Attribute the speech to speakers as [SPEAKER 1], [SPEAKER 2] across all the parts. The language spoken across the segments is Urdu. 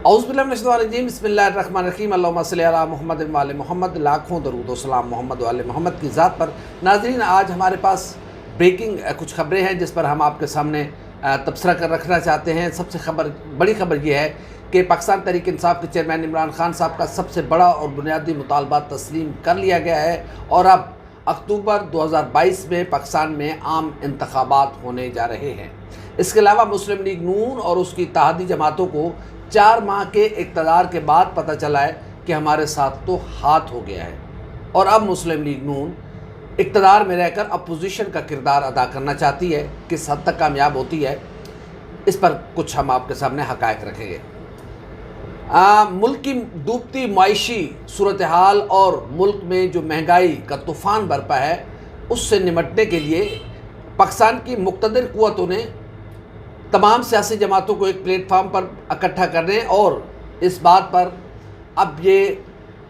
[SPEAKER 1] اعوذ باللہ من الشیطان الرجیم، بسم اللہ الرحمن الرحیم، اللہم صلی علی محمد و آل محمد، لاکھوں درود و سلام محمد و آل محمد کی ذات پر۔ ناظرین، آج ہمارے پاس بریکنگ کچھ خبریں ہیں جس پر ہم آپ کے سامنے تبصرہ کر رکھنا چاہتے ہیں۔ سب سے بڑی خبر یہ ہے کہ پاکستان تحریک انصاف کے چیئرمین عمران خان صاحب کا سب سے بڑا اور بنیادی مطالبہ تسلیم کر لیا گیا ہے، اور اب اکتوبر 2022 میں پاکستان میں عام انتخابات ہونے جا رہے ہیں۔ اس کے علاوہ مسلم لیگ نون اور اس کی اتحادی جماعتوں کو 4 ماہ کے اقتدار کے بعد پتہ چلا ہے کہ ہمارے ساتھ تو ہاتھ ہو گیا ہے، اور اب مسلم لیگ نون اقتدار میں رہ کر اپوزیشن کا کردار ادا کرنا چاہتی ہے۔ کس حد تک کامیاب ہوتی ہے، اس پر کچھ ہم آپ کے سامنے حقائق رکھیں گے۔ ملک کی ڈوبتی معاشی صورتحال اور ملک میں جو مہنگائی کا طوفان برپا ہے، اس سے نمٹنے کے لیے پاکستان کی مقتدر قوتوں نے تمام سیاسی جماعتوں کو ایک پلیٹ فارم پر اکٹھا کرنے اور اس بات پر اب یہ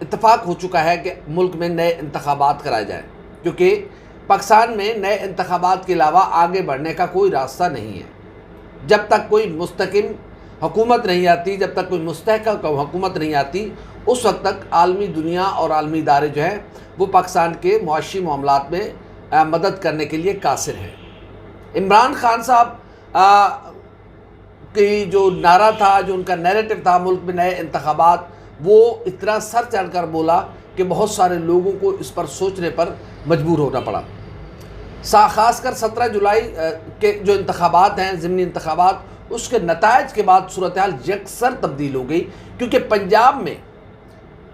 [SPEAKER 1] اتفاق ہو چکا ہے کہ ملک میں نئے انتخابات کرائے جائیں، کیونکہ پاکستان میں نئے انتخابات کے علاوہ آگے بڑھنے کا کوئی راستہ نہیں ہے۔ جب تک کوئی مستقل حکومت نہیں آتی، جب تک کوئی مستحکم حکومت نہیں آتی، اس وقت تک عالمی دنیا اور عالمی ادارے جو ہیں وہ پاکستان کے معاشی معاملات میں مدد کرنے کے لیے قاصر ہیں۔ عمران خان صاحب کی جو نعرہ تھا، جو ان کا نیریٹو تھا ملک میں نئے انتخابات، وہ اتنا سر چڑھ کر بولا کہ بہت سارے لوگوں کو اس پر سوچنے پر مجبور ہونا پڑا۔ خاص کر 17 جولائی کے جو انتخابات ہیں، ضمنی انتخابات، اس کے نتائج کے بعد صورتحال یکسر تبدیل ہو گئی، کیونکہ پنجاب میں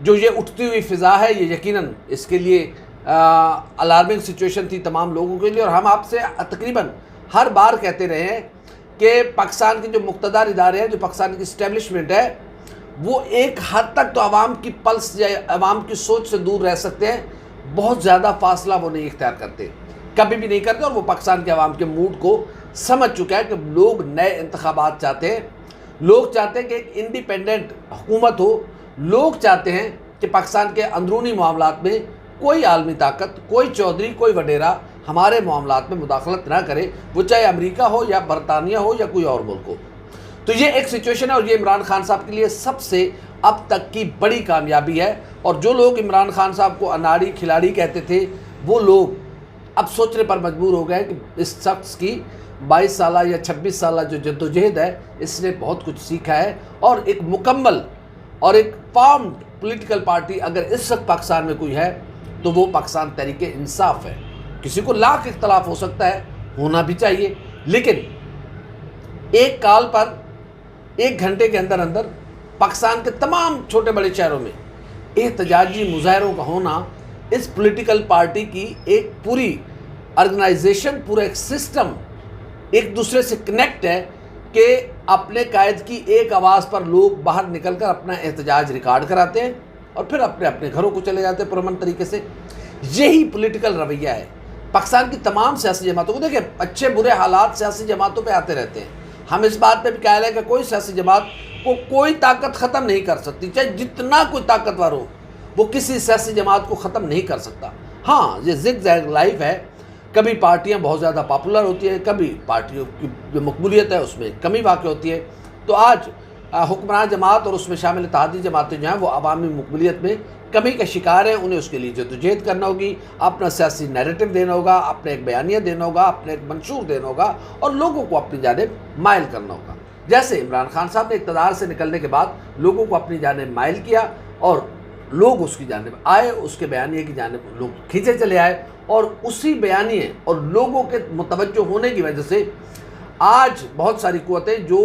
[SPEAKER 1] جو یہ اٹھتی ہوئی فضا ہے، یہ یقیناً اس کے لیے الارمنگ سچویشن تھی تمام لوگوں کے لیے، اور ہم آپ سے تقریباً ہر بار کہتے رہے ہیں کہ پاکستان کے جو مقتدر ادارے ہیں، جو پاکستان کی اسٹیبلشمنٹ ہے، وہ ایک حد تک تو عوام کی پلس یا عوام کی سوچ سے دور رہ سکتے ہیں، بہت زیادہ فاصلہ وہ نہیں اختیار کرتے، کبھی بھی نہیں کرتے، اور وہ پاکستان کے عوام کے موڈ کو سمجھ چکا ہے کہ لوگ نئے انتخابات چاہتے ہیں، لوگ چاہتے ہیں کہ ایک انڈیپینڈنٹ حکومت ہو، لوگ چاہتے ہیں کہ پاکستان کے اندرونی معاملات میں کوئی عالمی طاقت، کوئی چودھری، کوئی وڈیرا ہمارے معاملات میں مداخلت نہ کرے، وہ چاہے امریکہ ہو یا برطانیہ ہو یا کوئی اور ملک ہو۔ تو یہ ایک سچویشن ہے، اور یہ عمران خان صاحب کے لیے سب سے اب تک کی بڑی کامیابی ہے، اور جو لوگ عمران خان صاحب کو اناڑی کھلاڑی کہتے تھے، وہ لوگ اب سوچنے پر مجبور ہو گئے کہ اس شخص کی 22 سالہ یا 26 سالہ جو جدوجہد ہے، اس نے بہت کچھ سیکھا ہے، اور ایک مکمل اور ایک فارمڈ پولیٹیکل پارٹی اگر اس وقت پاکستان میں کوئی ہے تو وہ پاکستان تحریک انصاف ہے۔ کسی کو لاکھ اختلاف ہو سکتا ہے، ہونا بھی چاہیے، لیکن ایک کال پر 1 گھنٹے کے اندر اندر پاکستان کے تمام چھوٹے بڑے شہروں میں احتجاجی مظاہروں کا ہونا اس پولیٹیکل پارٹی کی ایک پوری آرگنائزیشن، پورا ایک سسٹم ایک دوسرے سے کنیکٹ ہے کہ اپنے قائد کی ایک آواز پر لوگ باہر نکل کر اپنا احتجاج ریکارڈ کراتے ہیں اور پھر اپنے اپنے گھروں کو چلے جاتے ہیں پرامن طریقے سے۔ یہی پولیٹیکل رویہ ہے پاکستان کی تمام سیاسی جماعتوں کو۔ دیکھیں، اچھے برے حالات سیاسی جماعتوں پہ آتے رہتے ہیں، ہم اس بات پہ بھی قائل ہے کہ کوئی سیاسی جماعت کو کوئی طاقت ختم نہیں کر سکتی، چاہے جتنا کوئی طاقتور ہو، وہ کسی سیاسی جماعت کو ختم نہیں کر سکتا۔ ہاں، یہ زگ زیگ لائف ہے، کبھی پارٹیاں بہت زیادہ پاپولر ہوتی ہیں، کبھی پارٹیوں کی جو مقبولیت ہے اس میں کمی واقع ہوتی ہے۔ تو آج حکمران جماعت اور اس میں شامل اتحادی جماعتیں جو ہیں وہ عوامی مقبولیت میں کمی کا شکار ہیں، انہیں اس کے لیے جدوجہد کرنا ہوگی، اپنا سیاسی نیریٹو دینا ہوگا، اپنے ایک بیانیہ دینا ہوگا، اپنے ایک منشور دینا ہوگا، اور لوگوں کو اپنی جانب مائل کرنا ہوگا۔ جیسے عمران خان صاحب نے اقتدار سے نکلنے کے بعد لوگوں کو اپنی جانب مائل کیا، اور لوگ اس کی جانب آئے، اس کے بیانیے کی جانب لوگ کھینچے چلے آئے، اور اسی بیانیے اور لوگوں کے متوجہ ہونے کی وجہ سے آج بہت ساری قوتیں جو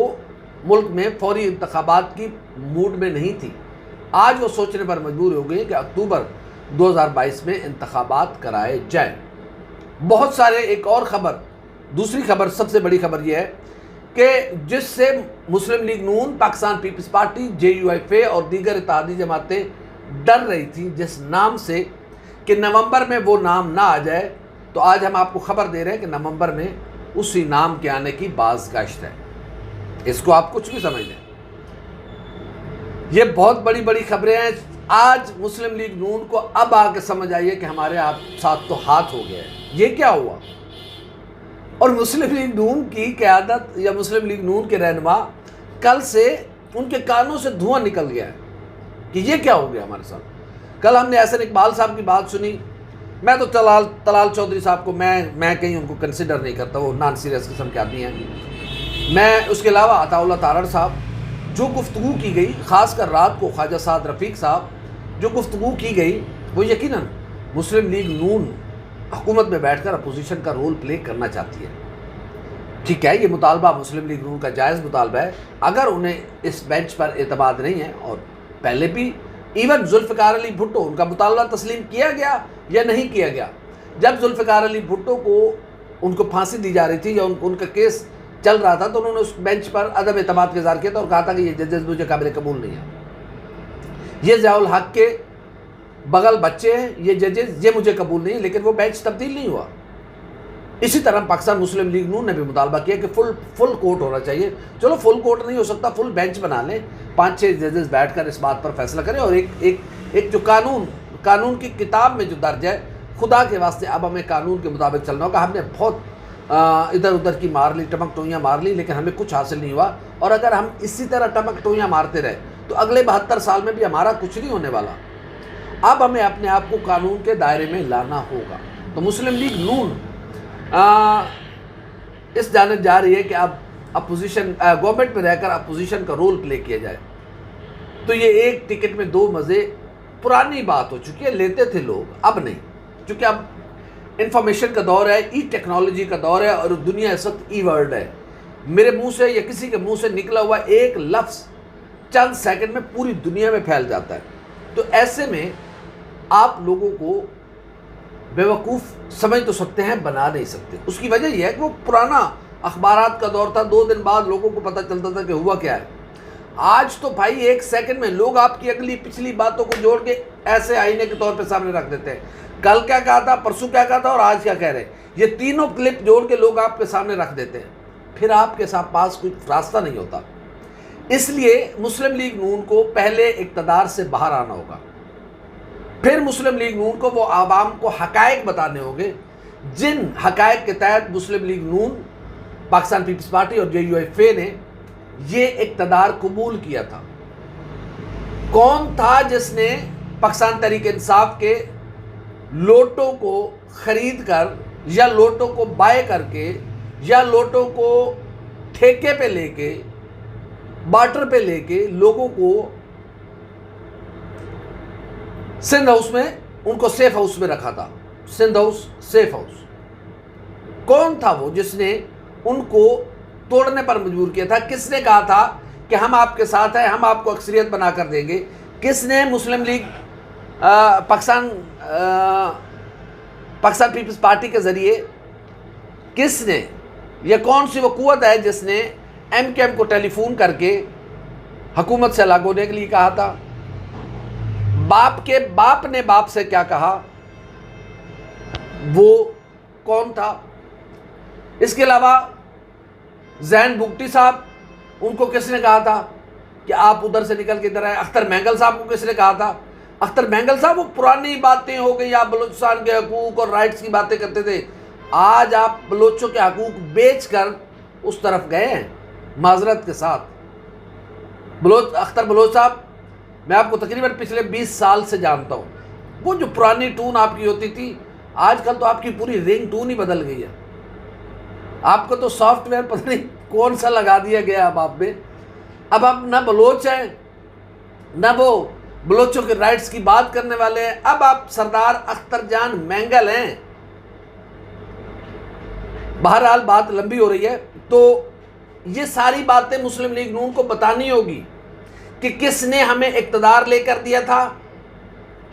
[SPEAKER 1] ملک میں فوری انتخابات کی موڈ میں نہیں تھی، آج وہ سوچنے پر مجبور ہو گئی کہ اکتوبر 2022 میں انتخابات کرائے جائیں۔ بہت سارے ایک اور خبر، دوسری خبر، سب سے بڑی خبر یہ ہے کہ جس سے مسلم لیگ نون، پاکستان پیپلز پارٹی، JUIF اور دیگر اتحادی جماعتیں ڈر رہی تھیں، جس نام سے کہ نومبر میں وہ نام نہ آ جائے، تو آج ہم آپ کو خبر دے رہے ہیں کہ نومبر میں اسی نام کے آنے کی بازگشت ہے۔ اس کو آپ کچھ بھی سمجھ لیں، یہ بہت بڑی بڑی خبریں ہیں۔ آج مسلم لیگ نون کو اب آ کے سمجھ آئیے کہ ہمارے ساتھ تو ہاتھ ہو گیا ہے، یہ کیا ہوا؟ اور مسلم لیگ نون کی قیادت یا مسلم لیگ نون کے رہنما کل سے ان کے کانوں سے دھواں نکل گیا ہے کہ یہ کیا ہو گیا ہمارے ساتھ۔ کل ہم نے احسن اقبال صاحب کی بات سنی، میں تو طلال چودھری صاحب کو میں کہیں ان کو کنسیڈر نہیں کرتا، وہ نان سیریس قسم کے آدمی ہیں۔ میں اس کے علاوہ عطا اللہ تارڑ صاحب، جو گفتگو کی گئی خاص کر رات کو خواجہ سعد رفیق صاحب جو گفتگو کی گئی، وہ یقیناً مسلم لیگ نون حکومت میں بیٹھ کر اپوزیشن کا رول پلے کرنا چاہتی ہے۔ ٹھیک ہے، یہ مطالبہ مسلم لیگ نون کا جائز مطالبہ ہے، اگر انہیں اس بینچ پر اعتماد نہیں ہے، اور پہلے بھی ایون ذوالفقار علی بھٹو، ان کا مطالبہ تسلیم کیا گیا یا نہیں کیا گیا؟ جب ذوالفقار علی بھٹو کو ان کو پھانسی دی جا رہی تھی یا ان کا کیس چل رہا تھا، تو انہوں نے اس بینچ پر عدم اعتماد کا اظہار کیا تھا اور کہا تھا کہ یہ ججز مجھے قابل قبول نہیں ہے، یہ ضیاء الحق کے بغل بچے ہیں، یہ ججز یہ مجھے قبول نہیں، لیکن وہ بینچ تبدیل نہیں ہوا۔ اسی طرح پاکستان مسلم لیگ نون نے بھی مطالبہ کیا کہ فل کورٹ ہونا چاہیے۔ چلو فل کورٹ نہیں ہو سکتا، فل بینچ بنا لیں، 5-6 ججز بیٹھ کر اس بات پر فیصلہ کریں، اور ایک جو قانون کی کتاب میں جو درج ہے، خدا کے واسطے اب ہمیں قانون کے مطابق چلنا ہوگا۔ ہم نے بہت ادھر ادھر کی مار لی، ٹمک ٹوئیاں مار لی، لیکن ہمیں کچھ حاصل نہیں ہوا، اور اگر ہم اسی طرح ٹمک ٹوئیاں مارتے رہے تو اگلے 72 سال میں بھی ہمارا کچھ نہیں ہونے والا۔ اب ہمیں اپنے آپ کو قانون کے دائرے میں لانا ہوگا۔ تو مسلم لیگ نون اس جانب جا رہی ہے کہ اب اپوزیشن گورنمنٹ میں رہ کر اپوزیشن کا رول پلے کیا جائے۔ تو یہ ایک ٹکٹ میں 2 مزے پرانی بات ہو چکی ہے، لیتے تھے لوگ، اب نہیں، چونکہ اب انفارمیشن کا دور ہے، ای ٹیکنالوجی کا دور ہے، اور دنیا اس وقت ای ورلڈ ہے۔ میرے منہ سے یا کسی کے منہ سے نکلا ہوا ایک لفظ چند سیکنڈ میں پوری دنیا میں پھیل جاتا ہے۔ تو ایسے میں آپ لوگوں کو بیوقوف سمجھ تو سکتے ہیں، بنا نہیں سکتے۔ اس کی وجہ یہ ہے کہ وہ پرانا اخبارات کا دور تھا، 2 دن بعد لوگوں کو پتہ چلتا تھا کہ ہوا کیا ہے۔ آج تو بھائی 1 سیکنڈ میں لوگ آپ کی اگلی پچھلی باتوں کو جوڑ کے ایسے آئینے کے طور پہ سامنے رکھ دیتے ہیں، کل کیا کہا تھا، پرسوں کیا کہا تھا، اور آج کیا کہہ رہے ہیں۔ یہ تینوں کلپ جوڑ کے لوگ آپ کے سامنے رکھ دیتے ہیں، پھر آپ کے ساتھ پاس کوئی راستہ نہیں ہوتا۔ اس لیے مسلم لیگ نون کو پہلے اقتدار سے باہر آنا ہوگا، پھر مسلم لیگ نون کو وہ عوام کو حقائق بتانے ہوں گے، جن حقائق کے تحت مسلم لیگ نون، پاکستان پیپلز پارٹی اور JUIF نے یہ اقتدار قبول کیا تھا۔ کون تھا جس نے پاکستان تحریک انصاف کے لوٹوں کو خرید کر یا لوٹوں کو بائے کر کے یا لوٹوں کو ٹھیکے پہ لے کے بارٹر پہ لے کے لوگوں کو سندھ ہاؤس میں، ان کو سیف ہاؤس میں رکھا تھا، سندھ ہاؤس سیف ہاؤس؟ کون تھا وہ جس نے ان کو توڑنے پر مجبور کیا تھا؟ کس نے کہا تھا کہ ہم آپ کے ساتھ ہیں، ہم آپ کو اکثریت بنا کر دیں گے؟ کس نے مسلم لیگ پاکستان پیپلز پارٹی کے ذریعے، کس نے، یہ کون سی وہ قوت ہے جس نے MKM کو ٹیلی فون کر کے حکومت سے الگ ہونے کے لیے کہا تھا؟ باپ کے باپ نے باپ سے کیا کہا؟ وہ کون تھا؟ اس کے علاوہ ذہن بگٹی صاحب، ان کو کس نے کہا تھا کہ آپ ادھر سے نکل کے ادھر آئے؟ اختر مینگل صاحب کو کس نے کہا تھا؟ اختر مینگل صاحب وہ پرانی باتیں ہو گئی، آپ بلوچستان کے حقوق اور رائٹس کی باتیں کرتے تھے، آج آپ بلوچوں کے حقوق بیچ کر اس طرف گئے ہیں، معذرت کے ساتھ۔ اختر بلوچ صاحب، میں آپ کو تقریباً پچھلے 20 سال سے جانتا ہوں، وہ جو پرانی ٹون آپ کی ہوتی تھی، آج کل تو آپ کی پوری رنگ ٹون ہی بدل گئی ہے۔ آپ کو تو سافٹ ویئر پتہ نہیں کون سا لگا دیا گیا اب آپ میں، اب آپ نہ بلوچ ہیں نہ وہ بلوچوں کے رائٹس کی بات کرنے والے ہیں، اب آپ سردار اختر جان مینگل ہیں۔ بہرحال بات لمبی ہو رہی ہے، تو یہ ساری باتیں مسلم لیگ نون کو بتانی ہوگی کہ کس نے ہمیں اقتدار لے کر دیا تھا،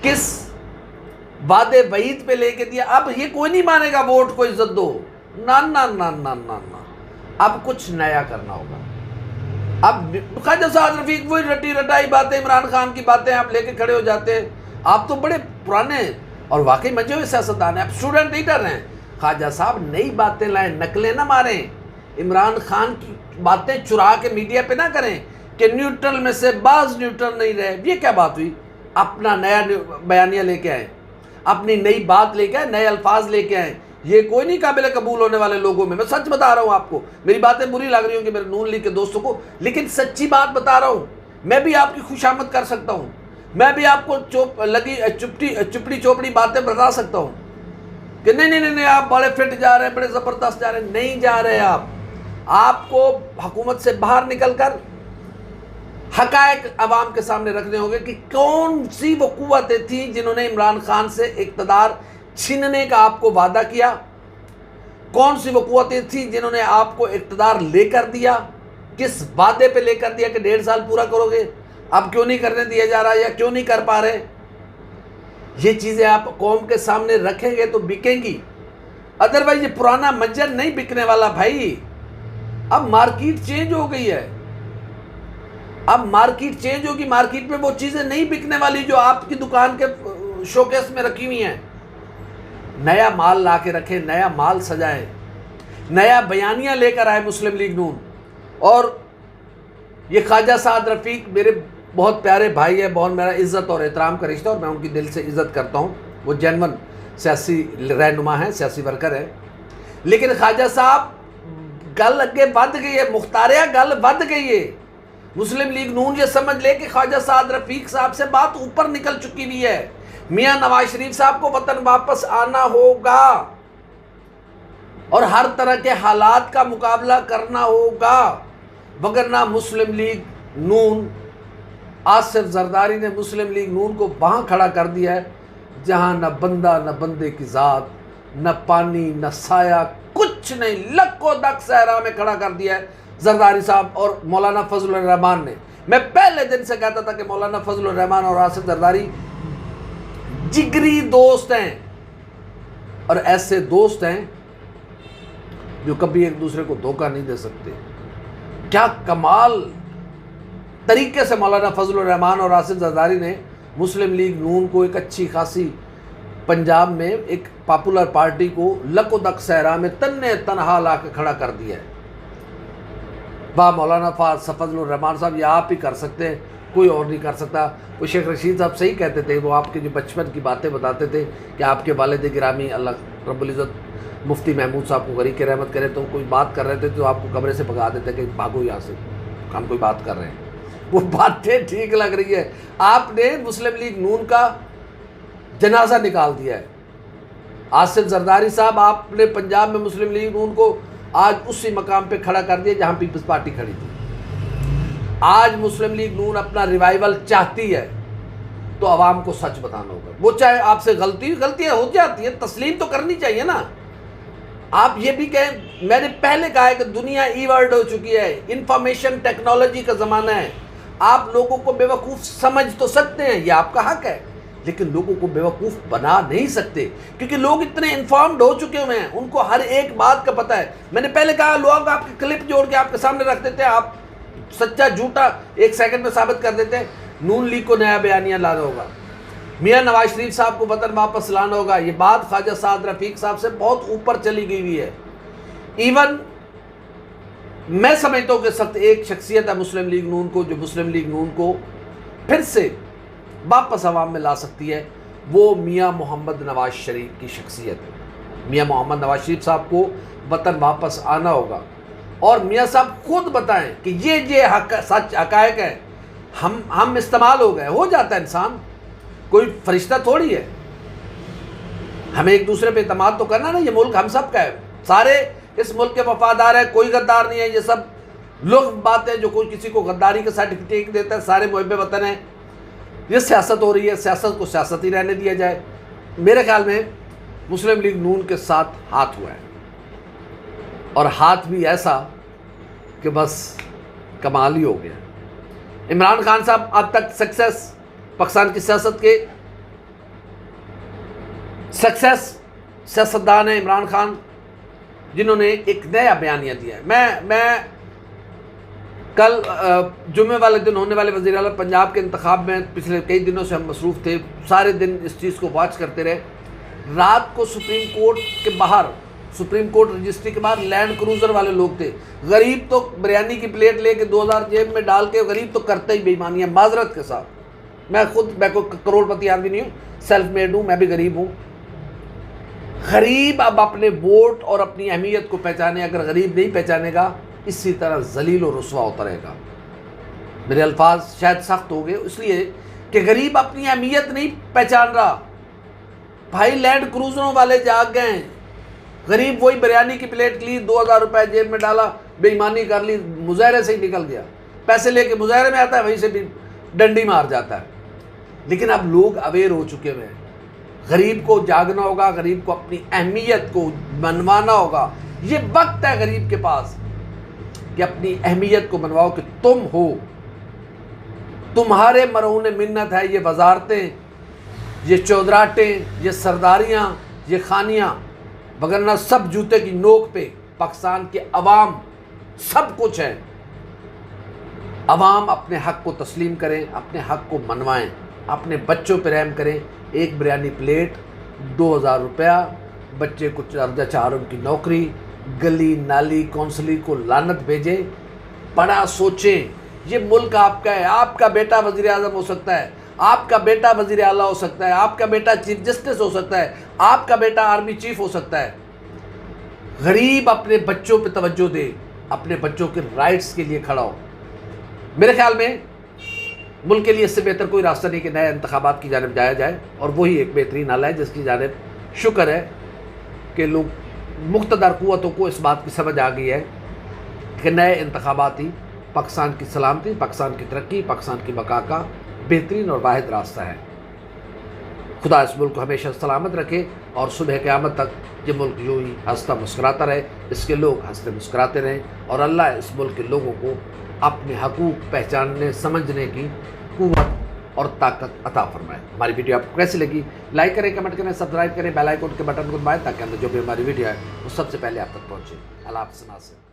[SPEAKER 1] کس وعدے وعید پہ لے کے دیا۔ اب یہ کوئی نہیں مانے گا ووٹ کو عزت دو، نا نا نا نا نا نا، اب کچھ نیا کرنا ہوگا۔ اب خواجہ سعد رفیق وہی رٹی رٹائی باتیں، عمران خان کی باتیں آپ لے کے کھڑے ہو جاتے ہیں۔ آپ تو بڑے پرانے اور واقعی مجھے ہوئے سیاستدان ہیں، آپ اسٹوڈنٹ لیڈر ہیں۔ خواجہ صاحب نئی باتیں لائیں، نقلیں نہ ماریں، عمران خان کی باتیں چرا کے میڈیا پہ نہ کریں کہ نیوٹرل میں سے بعض نیوٹرل نہیں رہے۔ یہ کیا بات ہوئی؟ اپنا نیا بیانیہ لے کے آئیں، اپنی نئی بات لے کے آئیں، نئے الفاظ لے کے آئیں یہ کوئی نہیں قابل قبول ہونے والے لوگوں میں سچ بتا رہا ہوں آپ کو. میری باتیں بری لگ رہی ہوں کہ میرے نون لیگ کے دوستوں کو, لیکن سچی بات بتا رہا ہوں. میں بھی آپ کی خوشامد کر سکتا ہوں, میں بھی آپ کو چپڑی چوپڑی باتیں بتا سکتا ہوں کہ نہیں آپ بڑے فٹ جا رہے ہیں, بڑے زبردست جا رہے ہیں. نہیں جا رہے آپ کو حکومت سے باہر نکل کر حقائق عوام کے سامنے رکھنے ہوں گے کہ کون سی وہ قوتیں تھیں جنہوں نے عمران خان سے اقتدار چھیننے کا آپ کو وعدہ کیا, کون سی وہ قوتیں تھیں جنہوں نے آپ کو اقتدار لے کر دیا, کس وعدے پہ لے کر دیا کہ 1.5 سال پورا کرو گے, اب کیوں نہیں کرنے دیا جا رہا یا کیوں نہیں کر پا رہے. یہ چیزیں آپ قوم کے سامنے رکھیں گے تو بکیں گی, ادروائز یہ پرانا منجر نہیں بکنے والا بھائی. اب مارکیٹ چینج ہو گئی ہے, اب مارکیٹ چینج ہوگی, مارکیٹ میں وہ چیزیں نہیں بکنے والی جو آپ کی دکان کے شوکیس میں رکھی ہوئی ہیں. نیا مال لا کے رکھیں, نیا مال سجائیں, نیا بیانیہ لے کر آئے مسلم لیگ نون. اور یہ خواجہ سعد رفیق میرے بہت پیارے بھائی ہے, بہت میرا عزت اور احترام کا رشتہ, اور میں ان کی دل سے عزت کرتا ہوں. وہ جینون سیاسی رہنما ہیں, سیاسی ورکر ہیں, لیکن خواجہ صاحب گل اگے ود گئی ہے, مختاریہ گل ود گئی ہے. مسلم لیگ نون یہ سمجھ لے کہ خواجہ سعد رفیق صاحب سے بات اوپر نکل چکی ہوئی ہے. میاں نواز شریف صاحب کو وطن واپس آنا ہوگا اور ہر طرح کے حالات کا مقابلہ کرنا ہوگا, وگرنہ مسلم لیگ نون, آصف زرداری نے مسلم لیگ نون کو وہاں کھڑا کر دیا ہے جہاں نہ بندہ نہ بندے کی ذات, نہ پانی نہ سایہ, کچھ نہیں, لک و دک صحرا میں کھڑا کر دیا ہے زرداری صاحب اور مولانا فضل الرحمان نے. میں پہلے دن سے کہتا تھا کہ مولانا فضل الرحمان اور آصف زرداری جگری دوست ہیں, اور ایسے دوست ہیں جو کبھی ایک دوسرے کو دھوکہ نہیں دے سکتے. کیا کمال طریقے سے مولانا فضل الرحمان اور آصف زرداری نے مسلم لیگ نون کو ایک اچھی خاصی پنجاب میں ایک پاپولر پارٹی کو لک و دک صحرا میں تنہے تنہا لا کے کھڑا کر دیا ہے. واہ مولانا فضل الرحمان صاحب, یہ آپ ہی کر سکتے ہیں, کوئی اور نہیں کر سکتا. وہ شیخ رشید صاحب صحیح کہتے تھے, وہ آپ کے جو بچپن کی باتیں بتاتے تھے کہ آپ کے والد گرامی اللہ رب العزت مفتی محمود صاحب کو غریق رحمت کرے, تو کوئی بات کر رہے تھے تو آپ کو کمرے سے بھگا دیتے کہ بھاگو یہاں سے, ہم کوئی بات کر رہے ہیں. وہ باتیں ٹھیک لگ رہی ہے. آپ نے مسلم لیگ نون کا جنازہ نکال دیا ہے. آصف زرداری صاحب, آپ نے پنجاب میں مسلم لیگ نون کو آج اسی مقام پہ کھڑا کر دیا جہاں پیپلز پارٹی کھڑی تھی. آج مسلم لیگ نون اپنا ریوائیول چاہتی ہے تو عوام کو سچ بتانا ہوگا. وہ چاہے آپ سے غلطیاں ہو جاتی ہیں, تسلیم تو کرنی چاہیے نا. آپ یہ بھی کہیں, میں نے پہلے کہا ہے کہ دنیا ای ورلڈ ہو چکی ہے, انفارمیشن ٹیکنالوجی کا زمانہ ہے. آپ لوگوں کو بیوقوف سمجھ تو سکتے ہیں, یہ آپ کا حق ہے, لیکن لوگوں کو بیوقوف بنا نہیں سکتے, کیونکہ لوگ اتنے انفارمڈ ہو چکے ہوئے ہیں, ان کو ہر ایک بات کا پتہ ہے. میں نے پہلے کہا, لوگ آپ کے کلپ جوڑ کے آپ کے سامنے رکھ دیتے ہیں, آپ سچا جھوٹا 1 سیکنڈ میں ثابت کر دیتے ہیں. نون لیگ کو نیا بیانیہ لانا ہوگا, میاں نواز شریف صاحب کو وطن واپس لانا ہوگا. یہ بات خواجہ سعد رفیق صاحب سے بہت اوپر چلی گئی ہوئی ہے. ایون میں سمجھتا ہوں کہ سخت ایک شخصیت ہے مسلم لیگ نون کو, جو مسلم لیگ نون کو پھر سے واپس عوام میں لا سکتی ہے, وہ میاں محمد نواز شریف کی شخصیت ہے. میاں محمد نواز شریف صاحب کو وطن واپس آنا ہوگا, اور میاں صاحب خود بتائیں کہ یہ سچ حقائق ہے. ہم استعمال ہو گئے, ہو جاتا ہے انسان, کوئی فرشتہ تھوڑی ہے. ہمیں ایک دوسرے پہ اعتماد تو کرنا نا. یہ ملک ہم سب کا ہے, سارے اس ملک کے وفادار ہیں, کوئی غدار نہیں ہے. یہ سب لوگ باتیں جو کوئی کسی کو غداری کا سرٹیفکیٹ دیتا ہے, سارے محب وطن ہیں. یہ سیاست ہو رہی ہے, سیاست کو سیاست ہی رہنے دیا جائے. میرے خیال میں مسلم لیگ نون کے ساتھ ہاتھ ہوا ہے, اور ہاتھ بھی ایسا کہ بس کمال ہی ہو گیا. عمران خان صاحب اب تک سکسیس, پاکستان کی سیاست کے سکسیس سیاستدان ہیں عمران خان, جنہوں نے ایک نیا بیانیہ دیا ہے. میں کل جمعے والے دن ہونے والے وزیر اعلیٰ پنجاب کے انتخاب میں پچھلے کئی دنوں سے ہم مصروف تھے, سارے دن اس چیز کو واچ کرتے رہے. رات کو سپریم کورٹ کے باہر, سپریم کورٹ رجسٹری کے باہر لینڈ کروزر والے لوگ تھے. غریب تو بریانی کی پلیٹ لے کے 2000 جیب میں ڈال کے, غریب تو کرتے ہی بے ایمانی ہے معذرت کے ساتھ. میں کوئی کروڑ پتی آدمی نہیں ہوں, سیلف میڈ ہوں, میں بھی غریب ہوں. غریب اب اپنے ووٹ اور اپنی اہمیت کو پہچانے، اگر غریب نہیں پہچانے گا اسی طرح ذلیل و رسوا ہوتا رہے گا۔ میرے الفاظ شاید سخت ہو گئے اس لیے کہ غریب اپنی اہمیت نہیں پہچان رہا۔ بھائی لینڈ کروزروں والے جاگ گئے ہیں، غریب وہی بریانی کی پلیٹ لی، 2000 روپے جیب میں ڈالا، بے ایمانی کر لی، مظاہرے سے ہی نکل گیا، پیسے لے کے مظاہرے میں آتا ہے، وہیں سے بھی ڈنڈی مار جاتا ہے۔ لیکن اب لوگ اویئر ہو چکے ہوئے ہیں، غریب کو جاگنا ہوگا، غریب کو اپنی اہمیت کو منوانا ہوگا۔ یہ وقت ہے غریب کے پاس کہ اپنی اہمیت کو منواؤ کہ تم ہو، تمہارے مرہون منت ہے یہ وزارتیں، یہ چودراٹیں، یہ سرداریاں، یہ خانیاں، وگرنہ سب جوتے کی نوک پہ پاکستان کے عوام سب کچھ ہے۔ عوام اپنے حق کو تسلیم کریں، اپنے حق کو منوائیں، اپنے بچوں پہ رحم کریں۔ ایک بریانی پلیٹ، 2000 روپیہ، بچے کو درجہ 4 کی نوکری، گلی نالی کونسلی کو لعنت بھیجے۔ بڑا سوچیں، یہ ملک آپ کا ہے، آپ کا بیٹا وزیر اعظم ہو سکتا ہے، آپ کا بیٹا وزیر اعلیٰ ہو سکتا ہے، آپ کا بیٹا چیف جسٹس ہو سکتا ہے، آپ کا بیٹا آرمی چیف ہو سکتا ہے۔ غریب اپنے بچوں پہ توجہ دے، اپنے بچوں کے رائٹس کے لیے کھڑا ہو۔ میرے خیال میں ملک کے لیے اس سے بہتر کوئی راستہ نہیں کہ نئے انتخابات کی جانب جایا جائے، اور وہی ایک بہترین حل ہے جس کی جانب شکر ہے کہ لوگ مقتدر قوتوں کو اس بات کی سمجھ آ گئی ہے کہ نئے انتخابات ہی پاکستان کی سلامتی، پاکستان کی ترقی، پاکستان کی بقا کا بہترین اور واحد راستہ ہے۔ خدا اس ملک کو ہمیشہ سلامت رکھے اور صبح قیامت تک یہ ملک یوں ہی ہنستا مسکراتا رہے، اس کے لوگ ہنستے مسکراتے رہیں، اور اللہ اس ملک کے لوگوں کو اپنے حقوق پہچاننے سمجھنے کی قوت اور طاقت عطا فرمائے۔ ہماری ویڈیو آپ کو کیسی لگی؟ لائک کریں، کمنٹ کریں، سبسکرائب کریں، بیل آئیکن کے بٹن کو دبائیں تاکہ جو بھی ہماری ویڈیو ہے وہ سب سے پہلے آپ تک پہنچے۔ اللہ حافظ ناصر۔